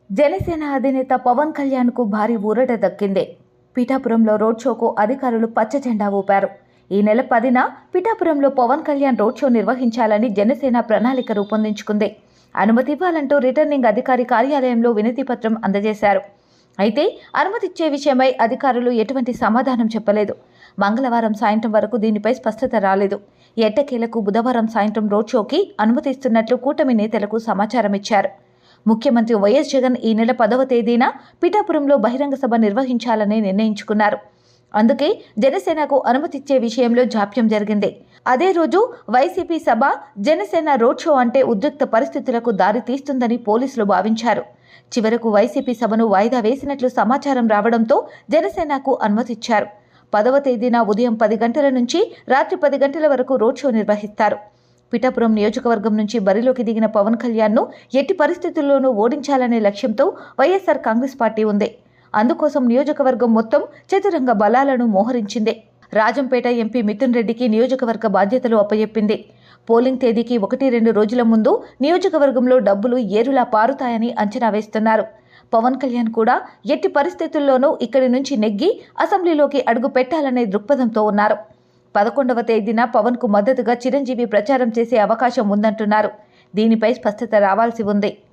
జనసేన అధినేత పవన్ కళ్యాణ్కు భారీ ఊరట దక్కింది. పిఠాపురంలో రోడ్ షోకు అధికారులు పచ్చ జెండా ఊపారు. ఈ నెల 10న పిఠాపురంలో పవన్ కళ్యాణ్ రోడ్ షో నిర్వహించాలని జనసేన ప్రణాళిక రూపొందించుకుంది. అనుమతి ఇవ్వాలంటూ రిటర్నింగ్ అధికారి కార్యాలయంలో వినతి పత్రం అందజేశారు. అయితే అనుమతిచ్చే విషయమై అధికారులు ఎటువంటి సమాధానం చెప్పలేదు. మంగళవారం సాయంత్రం వరకు దీనిపై స్పష్టత రాలేదు. ఎట్టకేలకు బుధవారం సాయంత్రం రోడ్ షోకి అనుమతిస్తున్నట్లు కూటమి నేతలకు సమాచారం ఇచ్చారు. ముఖ్యమంత్రి వైఎస్ జగన్ ఈ నెల 10వ తేదీన పిఠాపురంలో బహిరంగ సభ నిర్వహించాలని నిర్ణయించుకున్నారు. అందుకే జనసేనకు అనుమతిచ్చే విషయంలో జాప్యం జరిగింది. అదే రోజు వైసీపీ సభ, జనసేన రోడ్ షో అంటే ఉద్రిక్త పరిస్థితులకు దారి తీస్తుందని పోలీసులు భావించారు. చివరకు వైసీపీ సభను వాయిదా వేసినట్లు సమాచారం రావడంతో జనసేనకు అనుమతిచ్చారు. 10వ తేదీన ఉదయం 10 గంటల నుంచి రాత్రి 10 గంటల వరకు రోడ్ షో నిర్వహిస్తారు. పిఠాపురం నియోజకవర్గం నుంచి బరిలోకి దిగిన పవన్ కళ్యాణ్ను ఎట్టి పరిస్థితుల్లోనూ ఓడించాలనే లక్ష్యంతో వైఎస్ఆర్ కాంగ్రెస్ పార్టీ ఉంది. అందుకోసం నియోజకవర్గం మొత్తం చతురంగ బలాలను మోహరించింది. రాజంపేట ఎంపీ మిథున్ రెడ్డికి నియోజకవర్గ బాధ్యతలు అప్పచెప్పింది. పోలింగ్ తేదీకి 1-2 రోజుల ముందు నియోజకవర్గంలో డబ్బులు ఏరులా పారుతాయని అంచనా వేస్తున్నారు. పవన్ కళ్యాణ్ కూడా ఎట్టి పరిస్థితుల్లోనూ ఇక్కడి నుంచి నెగ్గి అసెంబ్లీలోకి అడుగు పెట్టాలనే దృక్పథంతో ఉన్నారు. 11వ తేదీన పవన్కు మద్దతుగా చిరంజీవి ప్రచారం చేసే అవకాశం ఉందంటున్నారు. దీనిపై స్పష్టత రావాల్సి ఉంది.